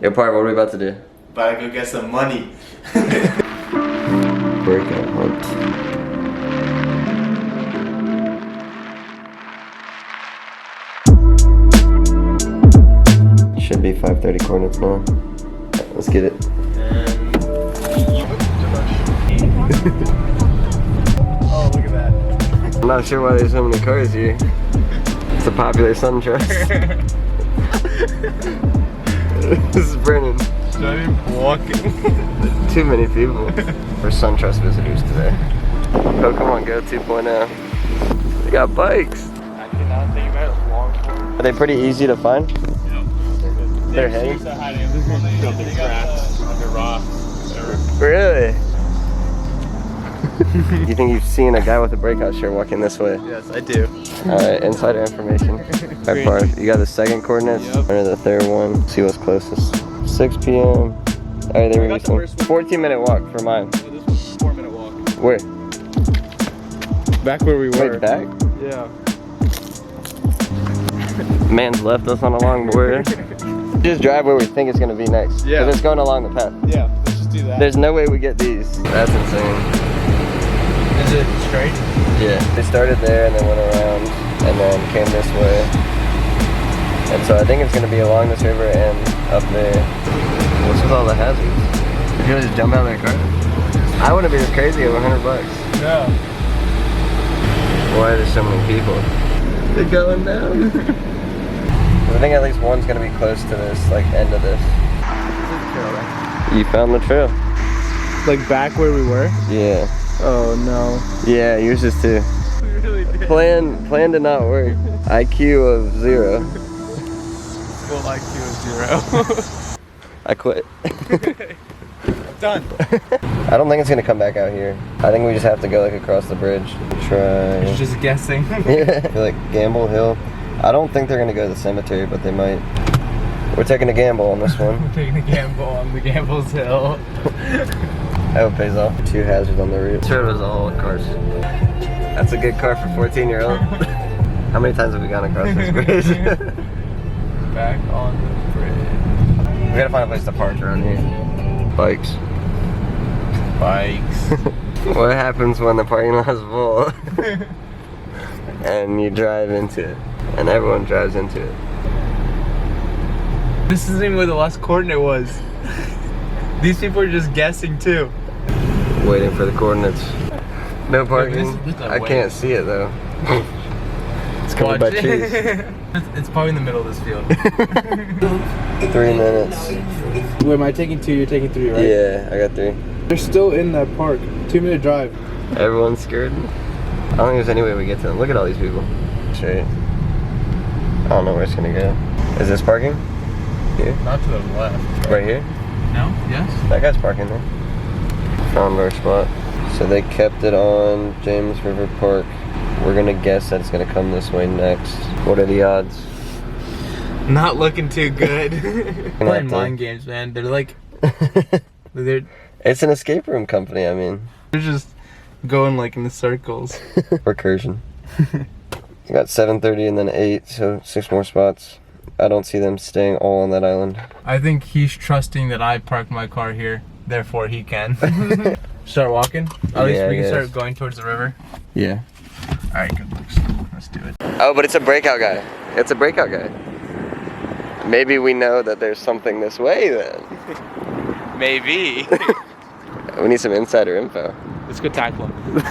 Yo, Park, what are we about to do? About to go get some money. Breakout hunt. Should be 5:30 coordinates now. Right, let's get it. Oh, look at that. I'm not sure why there's so many cars here. It's a popular sun trust. This is Brennan. Should I be walking? Too many people. We're sun trust visitors today. Oh, come on, go 2.0. They got bikes. I cannot think about it long form. Are they pretty easy to find? Yep. They're heavy? Under grass, under rocks, whatever. Really? You think you've seen a guy with a breakout shirt walking this way? Yes, I do. Alright, insider information. Alright, Park, you got the second coordinates, Yep. or the third one. See what's closest. 6 p.m. Alright, there we go. 14-minute walk for mine. Oh, this was a 4-minute walk. Where? Back where we were. Wait, back? Yeah. Man's left us on a longboard. Just drive where we think it's gonna be next. Yeah. Because it's going along the path. Yeah, let's just do that. There's no way we get these. That's insane. Is it straight? Yeah. They started there and then went around and then came this way. And so I think it's gonna be along this river and up there. What's with all the hazards? Did you just jump out of that car? I wouldn't be this crazy of $100. No. Why are there so many people? They're going down. I think at least one's gonna be close to this, like, end of this. You found the trail. Like back where we were? Yeah. Oh no. Yeah, yours is too. We really did. Plan did not work. IQ of 0. Full IQ of 0. I quit. Done. I don't think it's gonna come back out here. I think we just have to go like across the bridge. Try. Just guessing. Yeah. I feel like Gamble Hill. I don't think they're gonna go to the cemetery, but they might. We're taking a gamble on this one. We're taking a gamble on the Gamble's Hill. I hope it pays off. 2 hazards on the route. This road was all cars. That's a good car for 14-year-old. How many times have we gone across this bridge? Back on the bridge. We gotta find a place to park around here. Bikes. Bikes. What happens when the parking lot is full and you drive into it, and everyone drives into it? This isn't even where the last coordinate was. These people are just guessing too. Waiting for the coordinates. No parking. This I can't see it though. It's covered by trees. It's probably in the middle of this field. 3 minutes. Wait, am I taking 2? You're taking 3, right? Yeah, I got 3. They're still in that park. 2-minute drive. Everyone's scared. I don't think there's any way we get to them. Look at all these people. Straight. I don't know where it's gonna go. Is this parking? Here? Not to the left. Right here? No? Yes? That guy's parking there. Found our spot. So they kept it on James River Park. We're gonna guess that it's gonna come this way next. What are the odds? Not looking too good. Playing mind games, man. They're like, It's an escape room company, I mean. They're just going like in the circles. Recursion. We got 7:30 and then 8, so 6 more spots. I don't see them staying all on that island. I think he's trusting that I parked my car here, therefore he can. Start walking? At least we can start going towards the river. Yeah. Alright, good looks. Let's do it. Oh, but it's a breakout guy. It's a breakout guy. Maybe we know that there's something this way then. Maybe. We need some insider info. Let's go tackle him.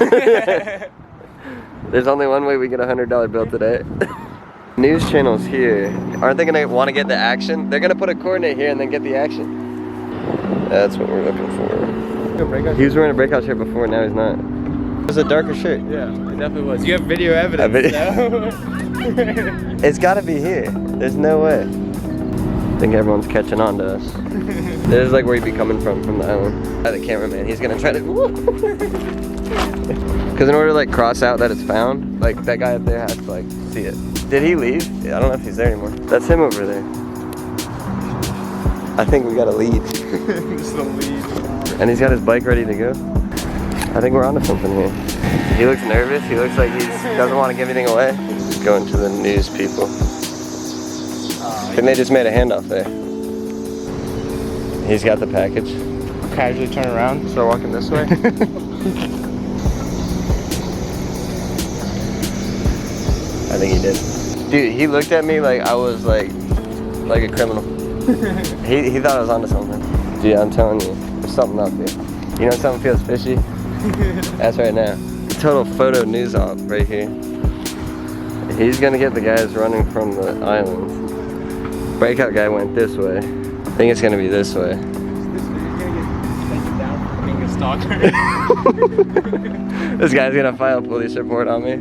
There's only one way we get a $100 bill today. News channels here. Aren't they gonna want to get the action? They're gonna put a coordinate here and then get the action. That's what we're looking for. He was wearing a breakout shirt before, now he's not. It was a darker shirt. Yeah, it definitely was. You have video evidence. It's gotta be here. There's no way. I think everyone's catching on to us. This is like where you'd be coming from the island. The cameraman, he's gonna try to. Because in order to like cross out that it's found, like that guy up there has to like see it. Did he leave? Yeah, I don't know if he's there anymore. That's him over there. I think we got a lead. Just a lead. And he's got his bike ready to go. I think we're onto something here. He looks nervous. He looks like he doesn't want to give anything away. Just going to the news people. I think they just made a handoff there. He's got the package. Casually turn around, start walking this way. I think he did. Dude, he looked at me like I was like a criminal. he thought I was onto something. Dude, I'm telling you, there's something up here. You know something feels fishy? That's right now. Total photo news op right here. He's gonna get the guys running from the island. Breakout guy went this way. I think it's gonna be this way. This guy's gonna file a police report on me.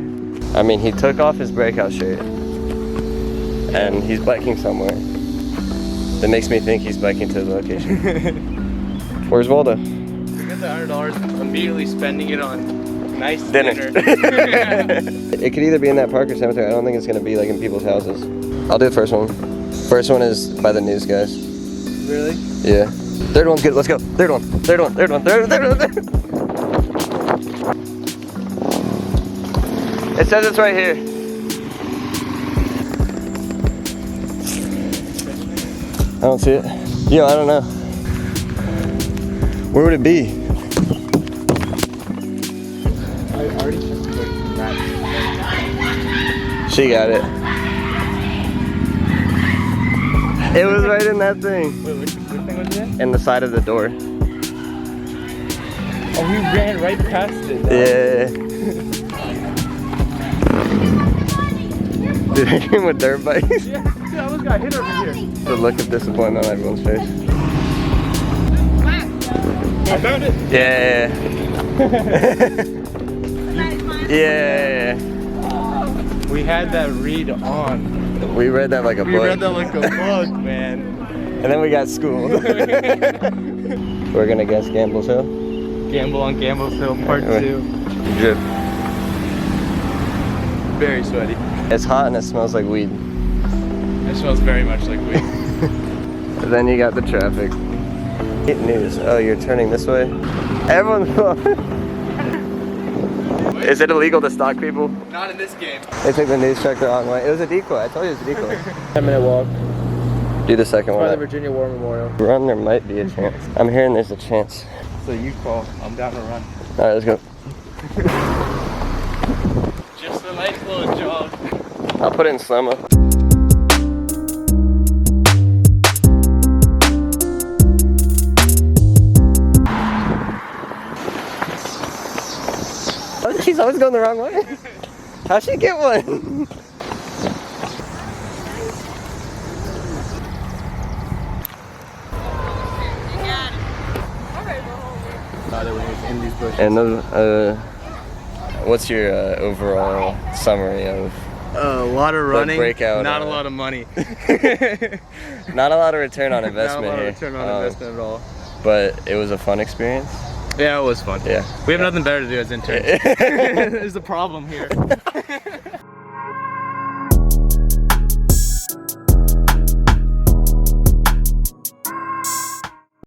I mean, he took off his breakout shirt and he's biking somewhere. That makes me think he's biking to the location. Where's Waldo? We got the $100, immediately spending it on nice dinner. It It could either be in that park or cemetery. I don't think it's gonna be like in people's houses. I'll do the first one. First one is by the news guys. Really? Yeah. Third one's good. Let's go. Third one. Third one. Third one. Third one. Third one. Third one. It says it's right here. I don't see it. Yo, I don't know. Where would it be? I already checked the map. She got it. It was right in that thing. Wait, which thing was it in? In the side of the door. Oh, we ran right past it. Yeah. Dude, I came with dirt bikes. Yeah, dude, I almost got hit over here. The look of disappointment on everyone's face. I found it. Yeah. Yeah. We had that read on. We read that like a book. We read that like a book, man. And then we got schooled. We're gonna guess Gamble's Hill. Gamble on Gamble's Hill, part 2. Good. Very sweaty. It's hot and it smells like weed. It smells very much like weed. But then you got the traffic. Hit news. Oh, you're turning this way? Everyone's Is it illegal to stalk people? Not in this game. They took the news truck the wrong way. It was a decoy. I told you it was a decoy. 10-minute walk. Do the second By the one. Virginia War Memorial. Run, there might be a chance. I'm hearing there's a chance. So you call. I'm down to run. Alright, let's go. Just a nice little jog. I'll put it in slo-mo. Oh, she's always going the wrong way. How'd she get one? In these bushes. And what's your overall summary of A lot of running, breakout, not a lot of money. not a lot of return on investment Not a lot here? of return on investment at all. But it was a fun experience. Yeah, it was fun. Yeah. We have nothing better to do as interns. There's the problem here.